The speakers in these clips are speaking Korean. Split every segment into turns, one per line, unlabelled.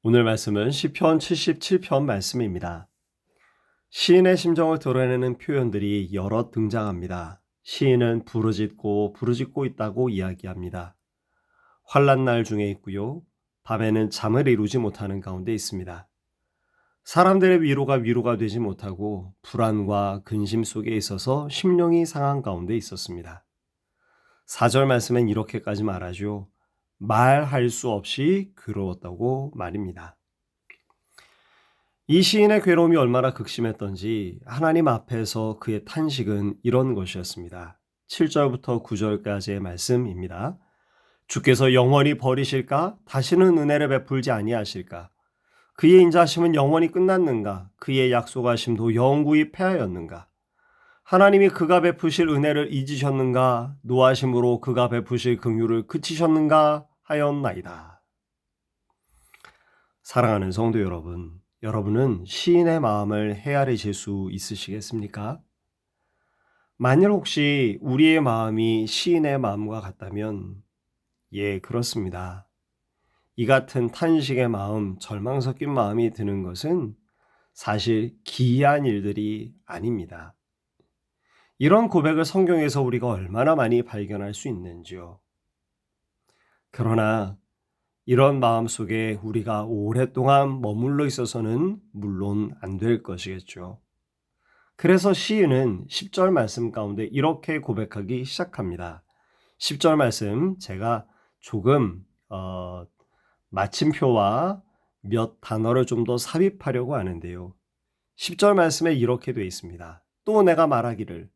오늘 말씀은 시편 77편 말씀입니다. 시인의 심정을 드러내는 표현들이 여럿 등장합니다. 시인은 부르짖고 있다고 이야기합니다. 환난 날 중에 있고요. 밤에는 잠을 이루지 못하는 가운데 있습니다. 사람들의 위로가 되지 못하고 불안과 근심 속에 있어서 심령이 상한 가운데 있었습니다. 4절 말씀엔 이렇게까지 말하죠. 말할 수 없이 괴로웠다고 말입니다. 이 시인의 괴로움이 얼마나 극심했던지 하나님 앞에서 그의 탄식은 이런 것이었습니다. 7절부터 9절까지의 말씀입니다. 주께서 영원히 버리실까? 다시는 은혜를 베풀지 아니하실까? 그의 인자하심은 영원히 끝났는가? 그의 약속하심도 영구히 패하였는가? 하나님이 그가 베푸실 은혜를 잊으셨는가? 노하심으로 그가 베푸실 긍휼을 그치셨는가? 하였나이다. 사랑하는 성도 여러분, 여러분은 시인의 마음을 헤아리실 수 있으시겠습니까? 만일 혹시 우리의 마음이 시인의 마음과 같다면, 예, 그렇습니다. 이 같은 탄식의 마음, 절망 섞인 마음이 드는 것은 사실 기이한 일들이 아닙니다. 이런 고백을 성경에서 우리가 얼마나 많이 발견할 수 있는지요. 그러나 이런 마음 속에 우리가 오랫동안 머물러 있어서는 물론 안 될 것이겠죠. 그래서 시인은 10절 말씀 가운데 이렇게 고백하기 시작합니다. 10절 말씀 제가 조금 마침표와 몇 단어를 좀 더 삽입하려고 하는데요. 10절 말씀에 이렇게 되어 있습니다. 또 내가 말하기를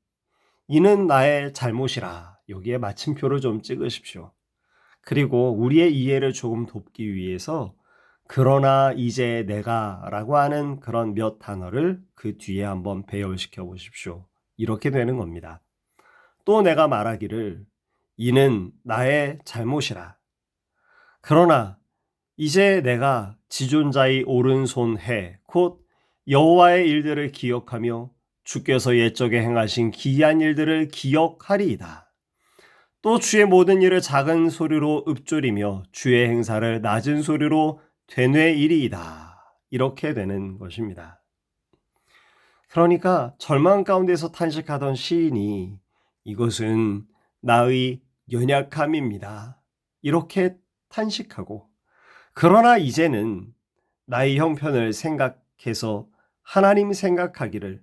이는 나의 잘못이라. 여기에 마침표를 좀 찍으십시오. 그리고 우리의 이해를 조금 돕기 위해서 그러나 이제 내가라고 하는 그런 몇 단어를 그 뒤에 한번 배열시켜 보십시오. 이렇게 되는 겁니다. 또 내가 말하기를 이는 나의 잘못이라. 그러나 이제 내가 지존자의 오른손 해 곧 여호와의 일들을 기억하며 주께서 옛적에 행하신 기이한 일들을 기억하리이다. 또 주의 모든 일을 작은 소리로 읊조리며 주의 행사를 낮은 소리로 되뇌이리이다. 이렇게 되는 것입니다. 그러니까 절망 가운데서 탄식하던 시인이 이것은 나의 연약함입니다. 이렇게 탄식하고 그러나 이제는 나의 형편을 생각해서 하나님 생각하기를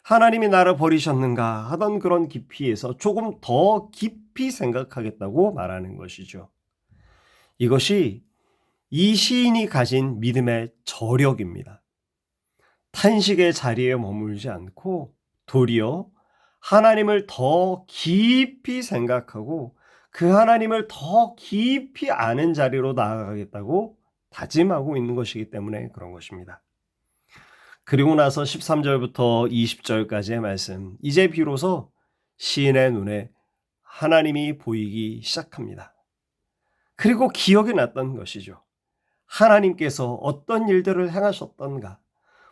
하나님이 나를 버리셨는가 하던 그런 깊이에서 조금 더 깊이 생각하겠다고 말하는 것이죠. 이것이 이 시인이 가진 믿음의 저력입니다. 탄식의 자리에 머물지 않고 도리어 하나님을 더 깊이 생각하고 그 하나님을 더 깊이 아는 자리로 나아가겠다고 다짐하고 있는 것이기 때문에 그런 것입니다. 그리고 나서 13절부터 20절까지의 말씀, 이제 비로소 시인의 눈에 하나님이 보이기 시작합니다. 그리고 기억이 났던 것이죠. 하나님께서 어떤 일들을 행하셨던가,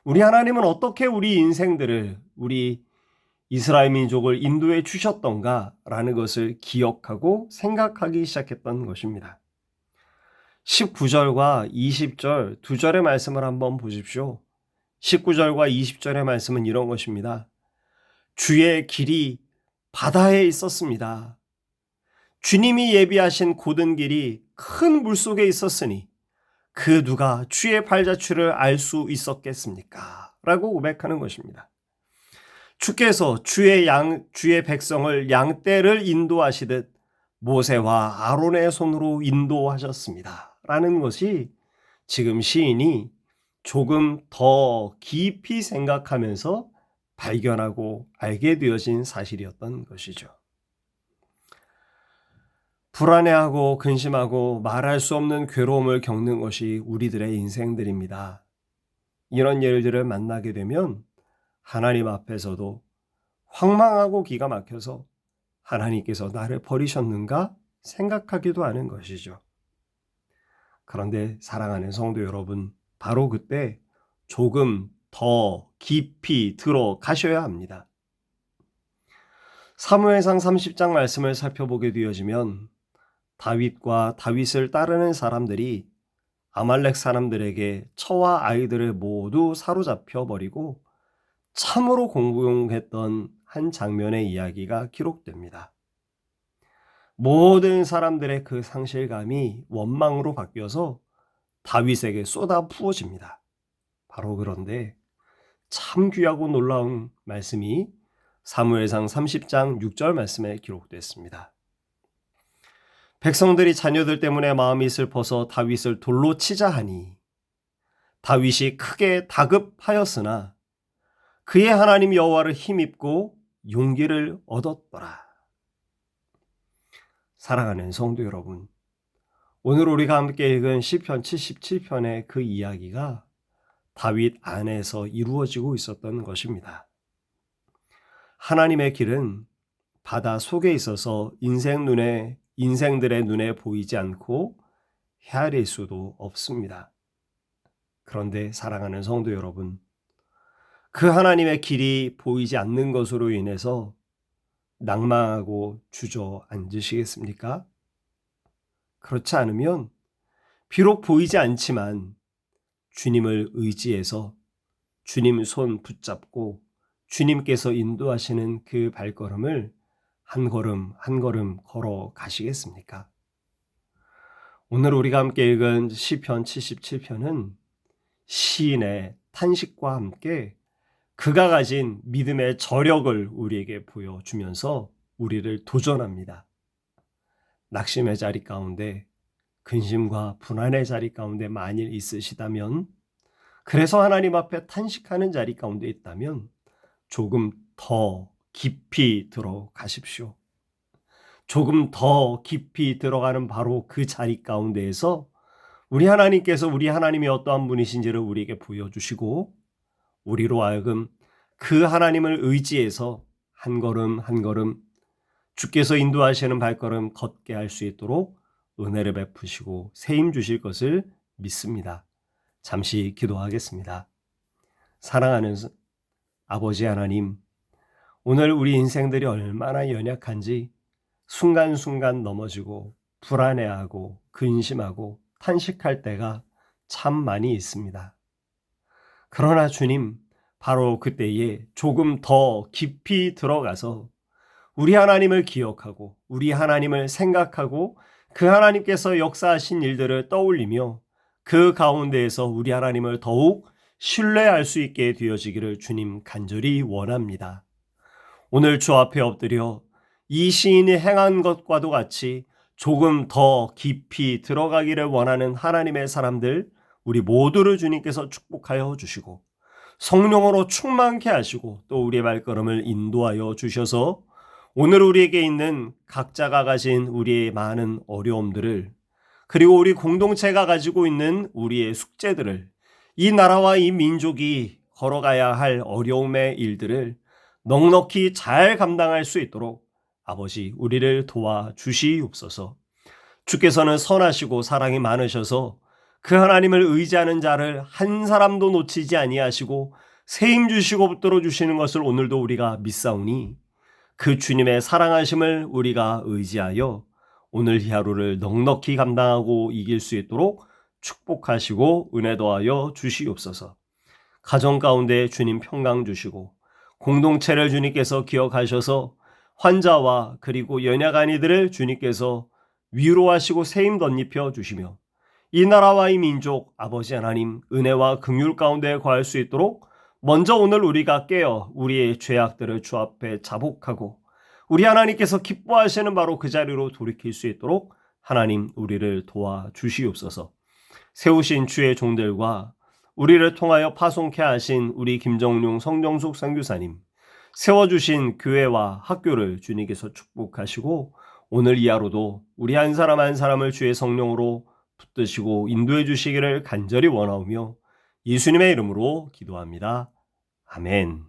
우리 하나님은 어떻게 우리 인생들을, 우리 이스라엘 민족을 인도해 주셨던가 라는 것을 기억하고 생각하기 시작했던 것입니다. 19절과 20절 두 절의 말씀을 한번 보십시오. 19절과 20절의 말씀은 이런 것입니다. 주의 길이 바다에 있었습니다. 주님이 예비하신 곧은 길이 큰 물속에 있었으니 그 누가 주의 발자취를 알 수 있었겠습니까? 라고 고백하는 것입니다. 주께서 주의 백성을 양떼를 인도하시듯 모세와 아론의 손으로 인도하셨습니다. 라는 것이 지금 시인이 조금 더 깊이 생각하면서 발견하고 알게 되어진 사실이었던 것이죠. 불안해하고 근심하고 말할 수 없는 괴로움을 겪는 것이 우리들의 인생들입니다. 이런 일들을 만나게 되면 하나님 앞에서도 황망하고 기가 막혀서 하나님께서 나를 버리셨는가 생각하기도 하는 것이죠. 그런데 사랑하는 성도 여러분, 바로 그때 조금 더 깊이 들어가셔야 합니다. 사무엘상 30장 말씀을 살펴보게 되어지면 다윗과 다윗을 따르는 사람들이 아말렉 사람들에게 처와 아이들을 모두 사로잡혀 버리고 참으로 공공했던 한 장면의 이야기가 기록됩니다. 모든 사람들의 그 상실감이 원망으로 바뀌어서 다윗에게 쏟아 부어집니다. 바로 그런데 참 귀하고 놀라운 말씀이 사무엘상 30장 6절 말씀에 기록됐습니다. 백성들이 자녀들 때문에 마음이 슬퍼서 다윗을 돌로 치자 하니 다윗이 크게 다급하였으나 그의 하나님 여호와를 힘입고 용기를 얻었더라. 사랑하는 성도 여러분, 오늘 우리가 함께 읽은 시편 77편의 그 이야기가 다윗 안에서 이루어지고 있었던 것입니다. 하나님의 길은 바다 속에 있어서 인생들의 눈에 보이지 않고 헤아릴 수도 없습니다. 그런데 사랑하는 성도 여러분, 그 하나님의 길이 보이지 않는 것으로 인해서 낭망하고 주저앉으시겠습니까? 그렇지 않으면 비록 보이지 않지만 주님을 의지해서 주님 손 붙잡고 주님께서 인도하시는 그 발걸음을 한 걸음 한 걸음 걸어 가시겠습니까? 오늘 우리가 함께 읽은 시편 77편은 시인의 탄식과 함께 그가 가진 믿음의 저력을 우리에게 보여주면서 우리를 도전합니다. 낙심의 자리 가운데, 근심과 불안의 자리 가운데 만일 있으시다면, 그래서 하나님 앞에 탄식하는 자리 가운데 있다면 조금 더 깊이 들어가십시오. 조금 더 깊이 들어가는 바로 그 자리 가운데에서 우리 하나님께서 우리 하나님이 어떠한 분이신지를 우리에게 보여주시고 우리로 하여금 그 하나님을 의지해서 한 걸음 한 걸음 주께서 인도하시는 발걸음 걷게 할 수 있도록 은혜를 베푸시고 세임 주실 것을 믿습니다. 잠시 기도하겠습니다. 사랑하는 아버지 하나님, 오늘 우리 인생들이 얼마나 연약한지 순간순간 넘어지고 불안해하고 근심하고 탄식할 때가 참 많이 있습니다. 그러나 주님, 바로 그때에 조금 더 깊이 들어가서 우리 하나님을 기억하고 우리 하나님을 생각하고 그 하나님께서 역사하신 일들을 떠올리며 그 가운데에서 우리 하나님을 더욱 신뢰할 수 있게 되어지기를 주님 간절히 원합니다. 오늘 주 앞에 엎드려 이 시인이 행한 것과도 같이 조금 더 깊이 들어가기를 원하는 하나님의 사람들, 우리 모두를 주님께서 축복하여 주시고 성령으로 충만케 하시고 또 우리의 발걸음을 인도하여 주셔서 오늘 우리에게 있는 각자가 가진 우리의 많은 어려움들을, 그리고 우리 공동체가 가지고 있는 우리의 숙제들을, 이 나라와 이 민족이 걸어가야 할 어려움의 일들을 넉넉히 잘 감당할 수 있도록 아버지 우리를 도와주시옵소서. 주께서는 선하시고 사랑이 많으셔서 그 하나님을 의지하는 자를 한 사람도 놓치지 아니하시고 세임 주시고 붙들어 주시는 것을 오늘도 우리가 믿사오니 그 주님의 사랑하심을 우리가 의지하여 오늘 이 하루를 넉넉히 감당하고 이길 수 있도록 축복하시고 은혜 더하여 주시옵소서. 가정 가운데 주님 평강 주시고 공동체를 주님께서 기억하셔서 환자와 그리고 연약한 이들을 주님께서 위로하시고 세임 덧입혀 주시며 이 나라와 이 민족 아버지 하나님 은혜와 긍휼 가운데 거할 수 있도록 먼저 오늘 우리가 깨어 우리의 죄악들을 주 앞에 자복하고 우리 하나님께서 기뻐하시는 바로 그 자리로 돌이킬 수 있도록 하나님 우리를 도와주시옵소서. 세우신 주의 종들과 우리를 통하여 파송케 하신 우리 김정룡 성정숙 선교사님, 세워주신 교회와 학교를 주님께서 축복하시고 오늘 이 하루도 우리 한 사람 한 사람을 주의 성령으로 붙드시고 인도해 주시기를 간절히 원하오며 예수님의 이름으로 기도합니다. 아멘.